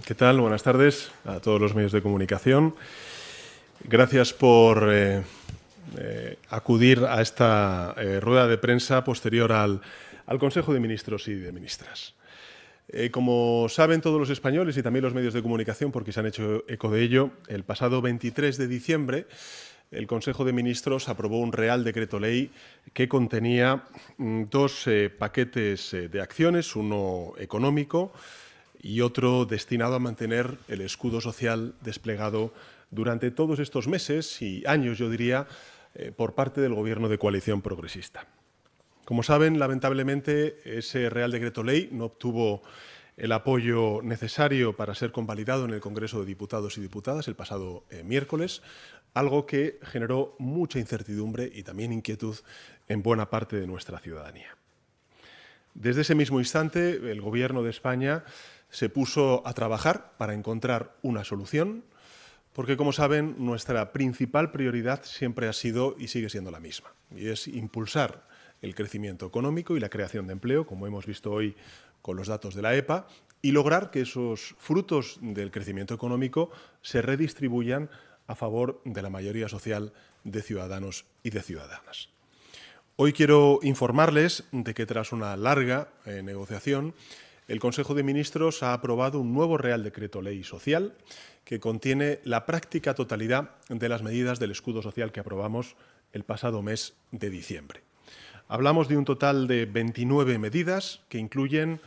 ¿Qué tal? Buenas tardes a todos los medios de comunicación. Gracias por acudir a esta rueda de prensa posterior al Consejo de Ministros y de Ministras. Como saben todos los españoles y también los medios de comunicación, porque se han hecho eco de ello, el pasado 23 de diciembre el Consejo de Ministros aprobó un Real Decreto Ley que contenía dos paquetes de acciones, uno económico y otro destinado a mantener el escudo social desplegado durante todos estos meses y años, yo diría, por parte del Gobierno de coalición progresista. Como saben, lamentablemente, ese Real Decreto Ley no obtuvo el apoyo necesario para ser convalidado en el Congreso de Diputados y Diputadas el pasado miércoles, algo que generó mucha incertidumbre y también inquietud en buena parte de nuestra ciudadanía. Desde ese mismo instante, el Gobierno de España se puso a trabajar para encontrar una solución, porque, como saben, nuestra principal prioridad siempre ha sido y sigue siendo la misma, y es impulsar el crecimiento económico y la creación de empleo, como hemos visto hoy con los datos de la EPA, y lograr que esos frutos del crecimiento económico se redistribuyan a favor de la mayoría social de ciudadanos y de ciudadanas. Hoy quiero informarles de que tras una larga negociación, el Consejo de Ministros ha aprobado un nuevo Real Decreto Ley social que contiene la práctica totalidad de las medidas del escudo social que aprobamos el pasado mes de diciembre. Hablamos de un total de 29 medidas que incluyen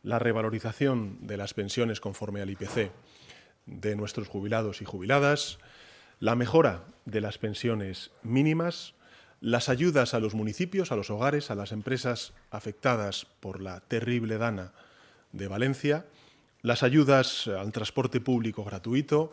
la revalorización de las pensiones conforme al IPC de nuestros jubilados y jubiladas, la mejora de las pensiones mínimas, las ayudas a los municipios, a los hogares, a las empresas afectadas por la terrible dana de Valencia, las ayudas al transporte público gratuito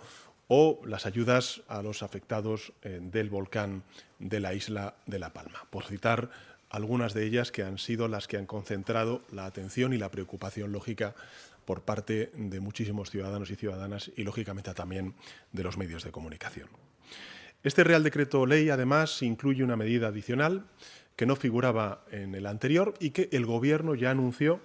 o las ayudas a los afectados del volcán de la isla de La Palma, por citar algunas de ellas que han sido las que han concentrado la atención y la preocupación lógica por parte de muchísimos ciudadanos y ciudadanas y, lógicamente, también de los medios de comunicación. Este Real Decreto Ley, además, incluye una medida adicional que no figuraba en el anterior y que el Gobierno ya anunció,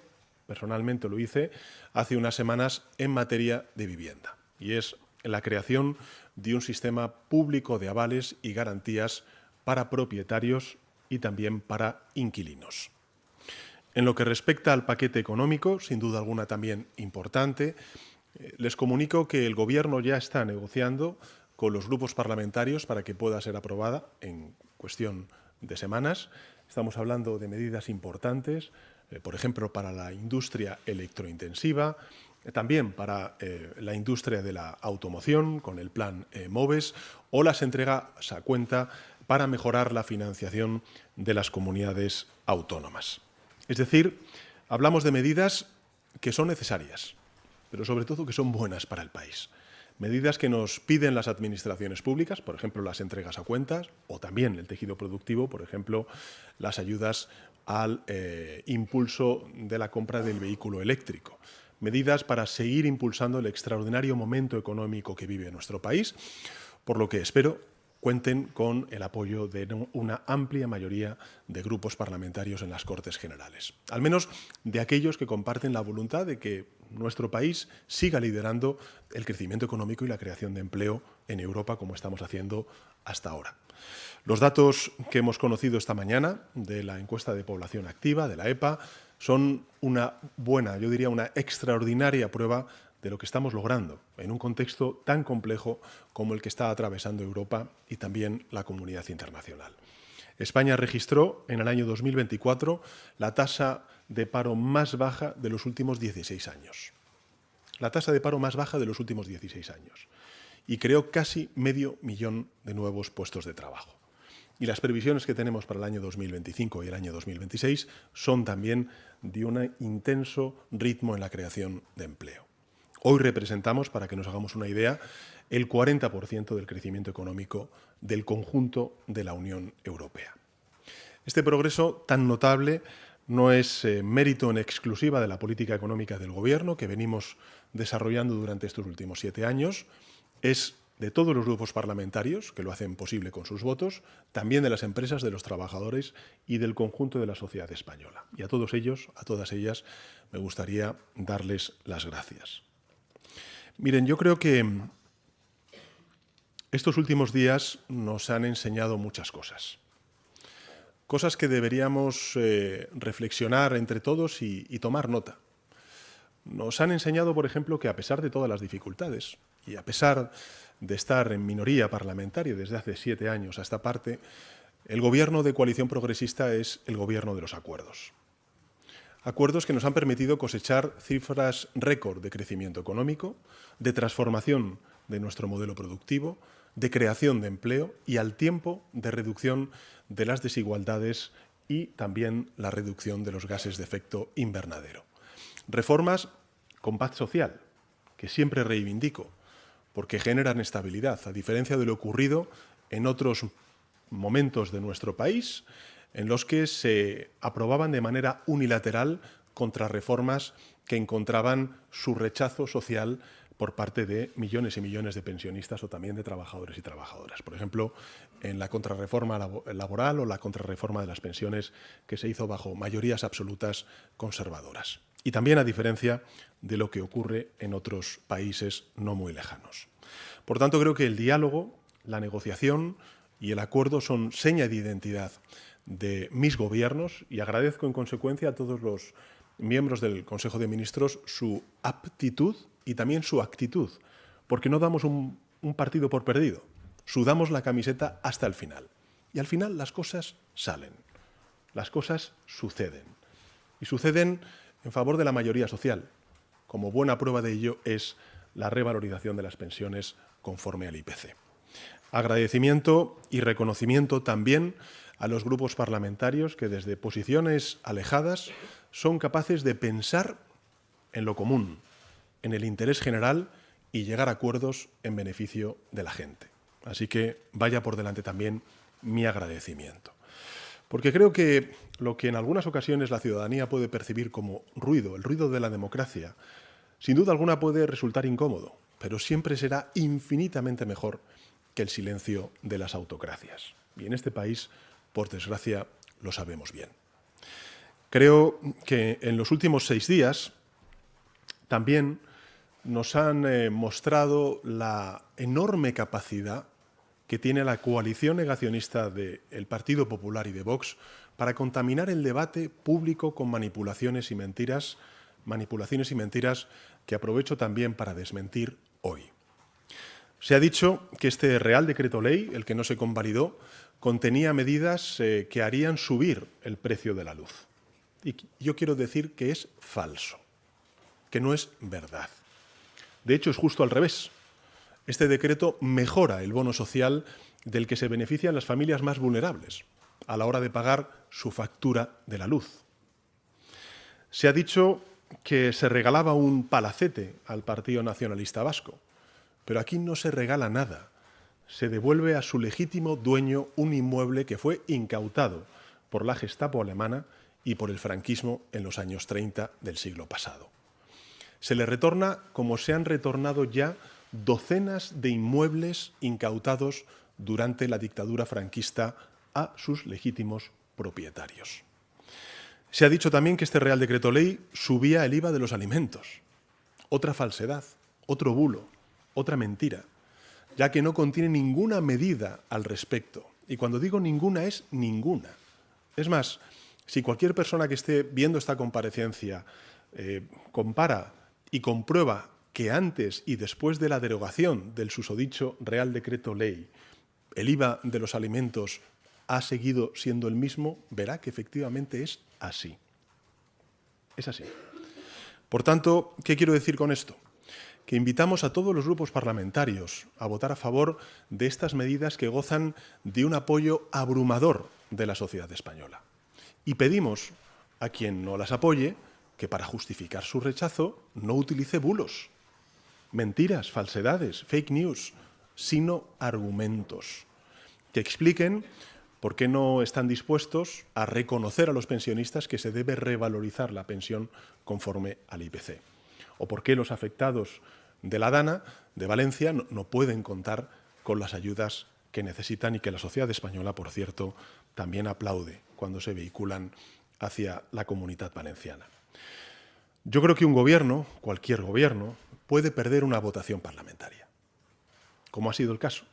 personalmente lo hice, hace unas semanas en materia de vivienda, y es la creación de un sistema público de avales y garantías para propietarios y también para inquilinos. En lo que respecta al paquete económico, sin duda alguna también importante, les comunico que el Gobierno ya está negociando con los grupos parlamentarios para que pueda ser aprobada en cuestión de semanas. Estamos hablando de medidas importantes, por ejemplo, para la industria electrointensiva, también para la industria de la automoción, con el plan MOVES, o las entregas a cuenta para mejorar la financiación de las comunidades autónomas. Es decir, hablamos de medidas que son necesarias, pero sobre todo que son buenas para el país. Medidas que nos piden las administraciones públicas, por ejemplo, las entregas a cuentas, o también el tejido productivo, por ejemplo, las ayudas al impulso de la compra del vehículo eléctrico. Medidas para seguir impulsando el extraordinario momento económico que vive nuestro país, por lo que espero cuenten con el apoyo de una amplia mayoría de grupos parlamentarios en las Cortes Generales, al menos de aquellos que comparten la voluntad de que nuestro país siga liderando el crecimiento económico y la creación de empleo en Europa, como estamos haciendo hasta ahora. Los datos que hemos conocido esta mañana de la encuesta de población activa, de la EPA, son una buena, yo diría una extraordinaria prueba de lo que estamos logrando en un contexto tan complejo como el que está atravesando Europa y también la comunidad internacional. España registró en el año 2024 la tasa de paro más baja de los últimos 16 años. La tasa de paro más baja de los últimos 16 años. Y creó casi 500.000 de nuevos puestos de trabajo. Y las previsiones que tenemos para el año 2025 y el año 2026 son también de un intenso ritmo en la creación de empleo. Hoy representamos, para que nos hagamos una idea, el 40% del crecimiento económico del conjunto de la Unión Europea. Este progreso tan notable no es mérito en exclusiva de la política económica del Gobierno que venimos desarrollando durante estos últimos 7 años, es de todos los grupos parlamentarios que lo hacen posible con sus votos, también de las empresas, de los trabajadores y del conjunto de la sociedad española. Y a todos ellos, a todas ellas, me gustaría darles las gracias. Miren, yo creo que estos últimos días nos han enseñado muchas cosas. Cosas que deberíamos reflexionar entre todos y tomar nota. Nos han enseñado, por ejemplo, que a pesar de todas las dificultades y a pesar de estar en minoría parlamentaria desde hace 7 años a esta parte, el gobierno de coalición progresista es el gobierno de los acuerdos. Acuerdos que nos han permitido cosechar cifras récord de crecimiento económico, de transformación de nuestro modelo productivo, de creación de empleo y al tiempo de reducción de las desigualdades y también la reducción de los gases de efecto invernadero. Reformas con paz social, que siempre reivindico, porque generan estabilidad, a diferencia de lo ocurrido en otros momentos de nuestro país, en los que se aprobaban de manera unilateral contrarreformas que encontraban su rechazo social por parte de millones y millones de pensionistas o también de trabajadores y trabajadoras. Por ejemplo, en la contrarreforma laboral o la contrarreforma de las pensiones que se hizo bajo mayorías absolutas conservadoras. Y también a diferencia de lo que ocurre en otros países no muy lejanos. Por tanto, creo que el diálogo, la negociación y el acuerdo son seña de identidad de mis gobiernos y agradezco en consecuencia a todos los miembros del Consejo de Ministros su aptitud y también su actitud, porque no damos un partido por perdido, sudamos la camiseta hasta el final. Y al final las cosas salen, las cosas suceden. Y suceden en favor de la mayoría social. Como buena prueba de ello es la revalorización de las pensiones conforme al IPC. Agradecimiento y reconocimiento también a los grupos parlamentarios que desde posiciones alejadas son capaces de pensar en lo común, en el interés general y llegar a acuerdos en beneficio de la gente. Así que vaya por delante también mi agradecimiento. Porque creo que lo que en algunas ocasiones la ciudadanía puede percibir como ruido, el ruido de la democracia, sin duda alguna puede resultar incómodo, pero siempre será infinitamente mejor que el silencio de las autocracias. Y en este país, por desgracia, lo sabemos bien. Creo que en los últimos 6 días también nos han mostrado la enorme capacidad que tiene la coalición negacionista del Partido Popular y de Vox para contaminar el debate público con manipulaciones y mentiras que aprovecho también para desmentir hoy. Se ha dicho que este Real Decreto Ley, el que no se convalidó, contenía medidas que harían subir el precio de la luz. Y yo quiero decir que es falso, que no es verdad. De hecho, es justo al revés. Este decreto mejora el bono social del que se benefician las familias más vulnerables a la hora de pagar su factura de la luz. Se ha dicho que se regalaba un palacete al Partido Nacionalista Vasco, pero aquí no se regala nada. Se devuelve a su legítimo dueño un inmueble que fue incautado por la Gestapo alemana y por el franquismo en los años 30 del siglo pasado. Se le retorna como se han retornado ya docenas de inmuebles incautados durante la dictadura franquista a sus legítimos propietarios. Se ha dicho también que este Real Decreto Ley subía el IVA de los alimentos. Otra falsedad, otro bulo, otra mentira, ya que no contiene ninguna medida al respecto. Y cuando digo ninguna, es ninguna. Es más, si cualquier persona que esté viendo esta comparecencia compara y comprueba que antes y después de la derogación del susodicho Real Decreto Ley, el IVA de los alimentos ha seguido siendo el mismo, verá que efectivamente es así. Es así. Por tanto, ¿qué quiero decir con esto? Que invitamos a todos los grupos parlamentarios a votar a favor de estas medidas que gozan de un apoyo abrumador de la sociedad española. Y pedimos a quien no las apoye que para justificar su rechazo no utilice bulos, mentiras, falsedades, fake news, sino argumentos que expliquen por qué no están dispuestos a reconocer a los pensionistas que se debe revalorizar la pensión conforme al IPC, o por qué los afectados de la Dana de Valencia no pueden contar con las ayudas que necesitan y que la sociedad española, por cierto, también aplaude cuando se vehiculan hacia la Comunitat Valenciana. Yo creo que un gobierno, cualquier gobierno, puede perder una votación parlamentaria, como ha sido el caso.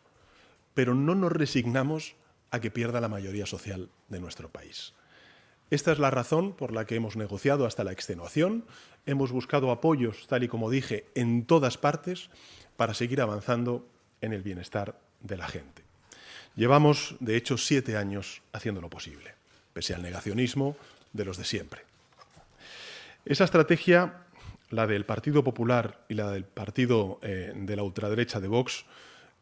Pero no nos resignamos a que pierda la mayoría social de nuestro país. Esta es la razón por la que hemos negociado hasta la extenuación, hemos buscado apoyos, tal y como dije, en todas partes para seguir avanzando en el bienestar de la gente. Llevamos, de hecho, 7 años haciéndolo posible, pese al negacionismo de los de siempre. Esa estrategia, la del Partido Popular y la del partido de la ultraderecha de Vox,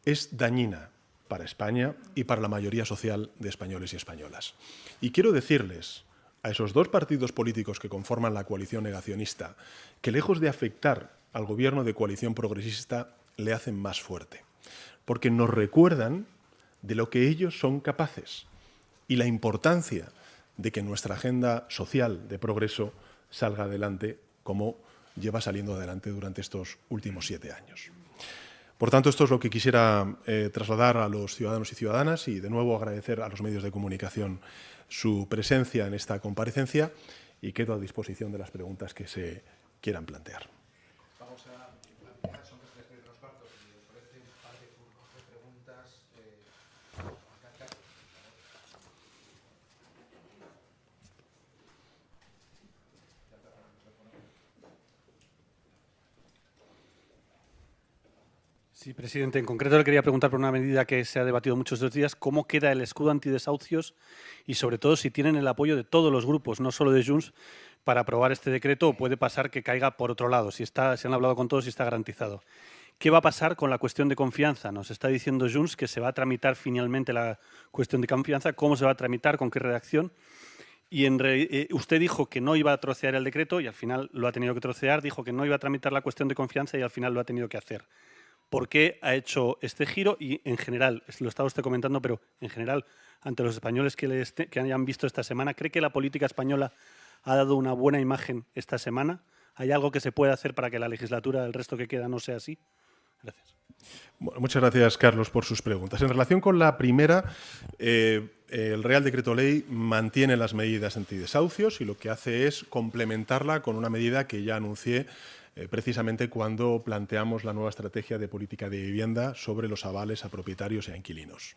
es dañina para España y para la mayoría social de españoles y españolas. Y quiero decirles a esos dos partidos políticos que conforman la coalición negacionista que, lejos de afectar al gobierno de coalición progresista, le hacen más fuerte, porque nos recuerdan de lo que ellos son capaces y la importancia de que nuestra agenda social de progreso salga adelante como lleva saliendo adelante durante estos últimos 7 años. Por tanto, esto es lo que quisiera trasladar a los ciudadanos y ciudadanas y, de nuevo, agradecer a los medios de comunicación su presencia en esta comparecencia y quedo a disposición de las preguntas que se quieran plantear. Vamos a plantear, son 3 minutos cuartos, y me ofrece un par de turnos de preguntas. Sí, presidente. En concreto le quería preguntar por una medida que se ha debatido muchos estos días, ¿cómo queda el escudo antidesahucios y, sobre todo, si tienen el apoyo de todos los grupos, no solo de Junts, para aprobar este decreto, o puede pasar que caiga por otro lado? Si han hablado con todos y está garantizado. ¿Qué va a pasar con la cuestión de confianza? Nos está diciendo Junts que se va a tramitar finalmente la cuestión de confianza. ¿Cómo se va a tramitar? ¿Con qué redacción? Y usted dijo que no iba a trocear el decreto y al final lo ha tenido que trocear. Dijo que no iba a tramitar la cuestión de confianza y al final lo ha tenido que hacer. ¿Por qué ha hecho este giro? Y en general, lo estaba usted comentando, pero en general, ante los españoles que hayan visto esta semana, ¿cree que la política española ha dado una buena imagen esta semana? ¿Hay algo que se puede hacer para que la legislatura, el resto que queda, no sea así? Gracias. Bueno, muchas gracias, Carlos, por sus preguntas. En relación con la primera, el Real Decreto Ley mantiene las medidas antidesahucios y lo que hace es complementarla con una medida que ya anuncié precisamente cuando planteamos la nueva estrategia de política de vivienda sobre los avales a propietarios y a inquilinos.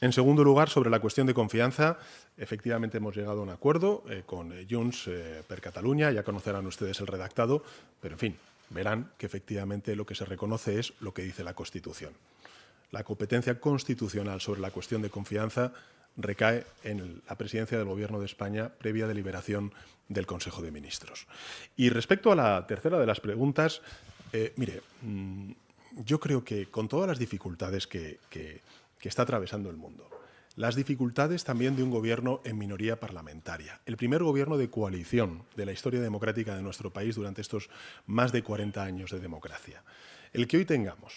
En segundo lugar, sobre la cuestión de confianza, efectivamente hemos llegado a un acuerdo con Junts per Catalunya, ya conocerán ustedes el redactado, pero en fin, verán que efectivamente lo que se reconoce es lo que dice la Constitución. La competencia constitucional sobre la cuestión de confianza recae en la presidencia del Gobierno de España previa deliberación del Consejo de Ministros. Y respecto a la tercera de las preguntas, mire, yo creo que con todas las dificultades que está atravesando el mundo, las dificultades también de un gobierno en minoría parlamentaria, el primer gobierno de coalición de la historia democrática de nuestro país durante estos más de 40 años de democracia, el que hoy tengamos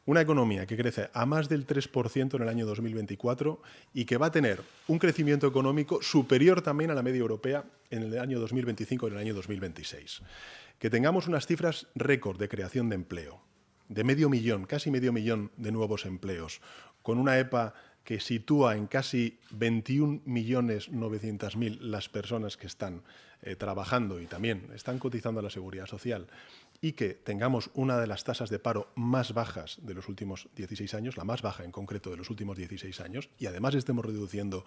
una economía que crece a más del 3% en el año 2024 y que va a tener un crecimiento económico superior también a la media europea en el año 2025 y en el año 2026. Que tengamos unas cifras récord de creación de empleo, de medio millón, casi medio millón de nuevos empleos, con una EPA que sitúa en casi 21.900.000 las personas que están trabajando y también están cotizando a la Seguridad Social, y que tengamos una de las tasas de paro más bajas de los últimos 16 años, la más baja en concreto de los últimos 16 años, y además estemos reduciendo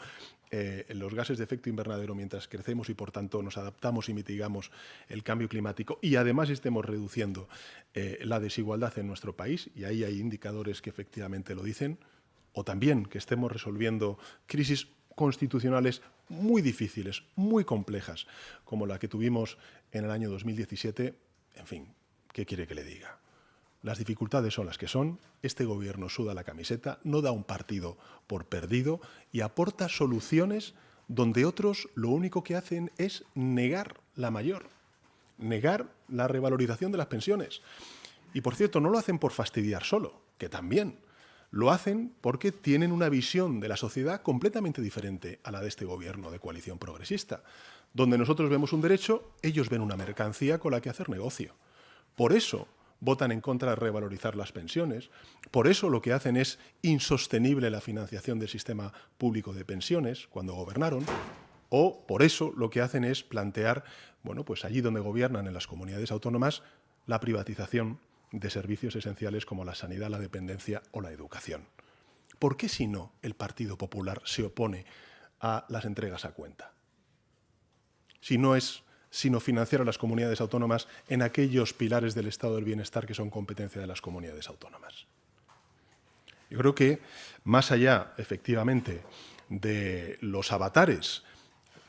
los gases de efecto invernadero mientras crecemos y, por tanto, nos adaptamos y mitigamos el cambio climático, y además estemos reduciendo la desigualdad en nuestro país, y ahí hay indicadores que efectivamente lo dicen, o también que estemos resolviendo crisis constitucionales muy difíciles, muy complejas, como la que tuvimos en el año 2017, en fin, ¿qué quiere que le diga? Las dificultades son las que son, este gobierno suda la camiseta, no da un partido por perdido y aporta soluciones donde otros lo único que hacen es negar la mayor, negar la revalorización de las pensiones. Y, por cierto, no lo hacen por fastidiar solo, que también. Lo hacen porque tienen una visión de la sociedad completamente diferente a la de este gobierno de coalición progresista. Donde nosotros vemos un derecho, ellos ven una mercancía con la que hacer negocio. Por eso votan en contra de revalorizar las pensiones, por eso lo que hacen es insostenible la financiación del sistema público de pensiones cuando gobernaron, o por eso lo que hacen es plantear, bueno, pues allí donde gobiernan en las comunidades autónomas, la privatización de servicios esenciales como la sanidad, la dependencia o la educación. ¿Por qué, si no, el Partido Popular se opone a las entregas a cuenta? Si no es sino financiar a las comunidades autónomas en aquellos pilares del estado del bienestar que son competencia de las comunidades autónomas. Yo creo que, más allá, efectivamente, de los avatares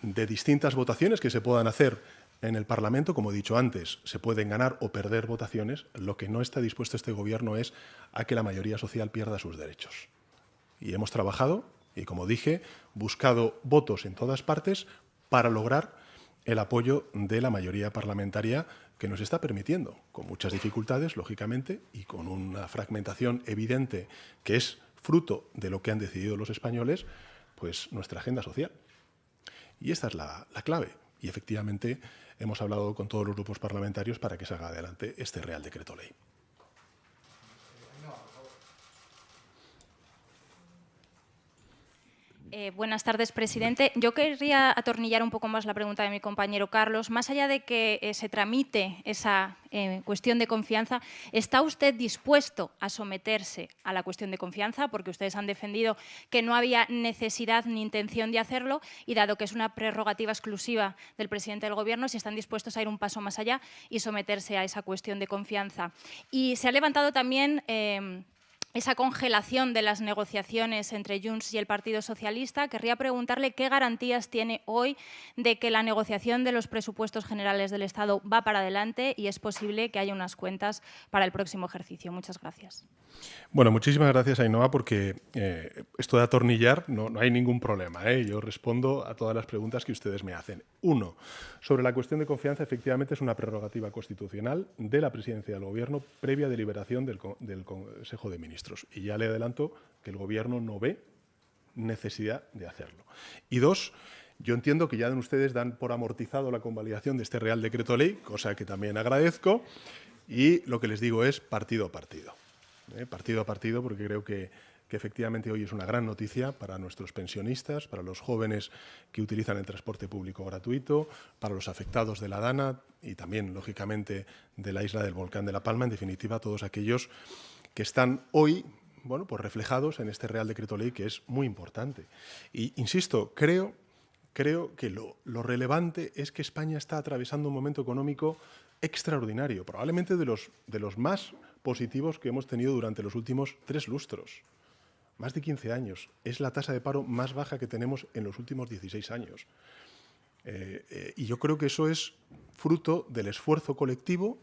de distintas votaciones que se puedan hacer en el Parlamento, como he dicho antes, se pueden ganar o perder votaciones, lo que no está dispuesto este Gobierno es a que la mayoría social pierda sus derechos. Y hemos trabajado, y como dije, buscado votos en todas partes para lograr el apoyo de la mayoría parlamentaria que nos está permitiendo, con muchas dificultades, lógicamente, y con una fragmentación evidente que es fruto de lo que han decidido los españoles, pues nuestra agenda social. Y esta es la clave. Y efectivamente hemos hablado con todos los grupos parlamentarios para que salga adelante este Real Decreto Ley. Buenas tardes, presidente. Yo querría atornillar un poco más la pregunta de mi compañero Carlos. Más allá de que se tramite esa cuestión de confianza, ¿está usted dispuesto a someterse a la cuestión de confianza? Porque ustedes han defendido que no había necesidad ni intención de hacerlo y, dado que es una prerrogativa exclusiva del presidente del Gobierno, si están dispuestos a ir un paso más allá y someterse a esa cuestión de confianza. Y se ha levantado también esa congelación de las negociaciones entre Junts y el Partido Socialista. Querría preguntarle qué garantías tiene hoy de que la negociación de los presupuestos generales del Estado va para adelante y es posible que haya unas cuentas para el próximo ejercicio. Muchas gracias. Bueno, muchísimas gracias, Ainhoa, porque esto de atornillar no hay ningún problema. Yo respondo a todas las preguntas que ustedes me hacen. Uno, sobre la cuestión de confianza, efectivamente es una prerrogativa constitucional de la Presidencia del Gobierno previa deliberación del Consejo de Ministros. Y ya le adelanto que el Gobierno no ve necesidad de hacerlo. Y dos, yo entiendo que ya ustedes dan por amortizado la convalidación de este Real Decreto Ley, cosa que también agradezco, y lo que les digo es partido a partido. Partido a partido, porque creo que efectivamente hoy es una gran noticia para nuestros pensionistas, para los jóvenes que utilizan el transporte público gratuito, para los afectados de la Dana y también, lógicamente, de la isla del Volcán de La Palma, en definitiva, todos aquellos que están hoy, bueno, pues reflejados en este Real Decreto Ley, que es muy importante. Y, insisto, creo que lo relevante es que España está atravesando un momento económico extraordinario, probablemente de los más positivos que hemos tenido durante los últimos 3 lustros. Más de 15 años. Es la tasa de paro más baja que tenemos en los últimos 16 años. Y yo creo que eso es fruto del esfuerzo colectivo,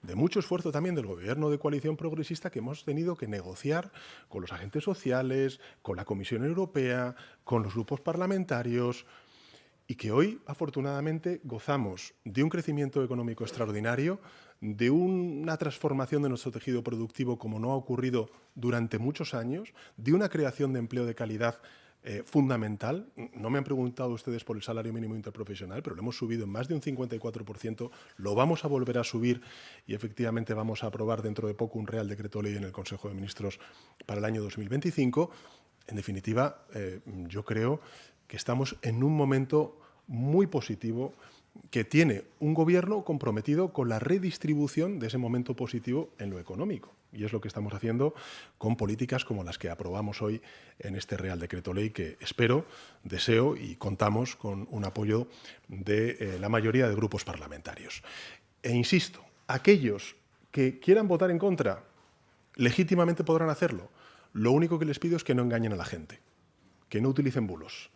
de mucho esfuerzo también del Gobierno de coalición progresista que hemos tenido que negociar con los agentes sociales, con la Comisión Europea, con los grupos parlamentarios, y que hoy, afortunadamente, gozamos de un crecimiento económico extraordinario, de una transformación de nuestro tejido productivo como no ha ocurrido durante muchos años, de una creación de empleo de calidad fundamental. No me han preguntado ustedes por el salario mínimo interprofesional, pero lo hemos subido en más de un 54%, lo vamos a volver a subir y efectivamente vamos a aprobar dentro de poco un Real Decreto Ley en el Consejo de Ministros para el año 2025. En definitiva, yo creo que estamos en un momento muy positivo que tiene un Gobierno comprometido con la redistribución de ese momento positivo en lo económico. Y es lo que estamos haciendo con políticas como las que aprobamos hoy en este Real Decreto Ley, que espero, deseo y contamos con un apoyo de la mayoría de grupos parlamentarios. E insisto, aquellos que quieran votar en contra, legítimamente podrán hacerlo. Lo único que les pido es que no engañen a la gente, que no utilicen bulos,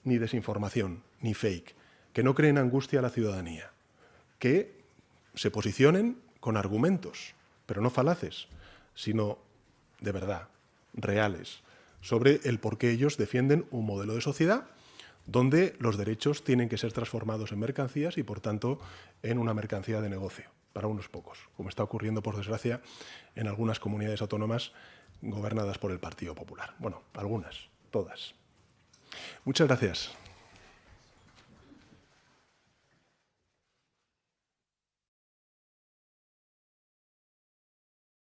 ni desinformación, ni fake, que no creen angustia a la ciudadanía, que se posicionen con argumentos, pero no falaces, sino de verdad, reales, sobre el por qué ellos defienden un modelo de sociedad donde los derechos tienen que ser transformados en mercancías y, por tanto, en una mercancía de negocio para unos pocos, como está ocurriendo, por desgracia, en algunas comunidades autónomas gobernadas por el Partido Popular. Bueno, algunas, todas. Muchas gracias.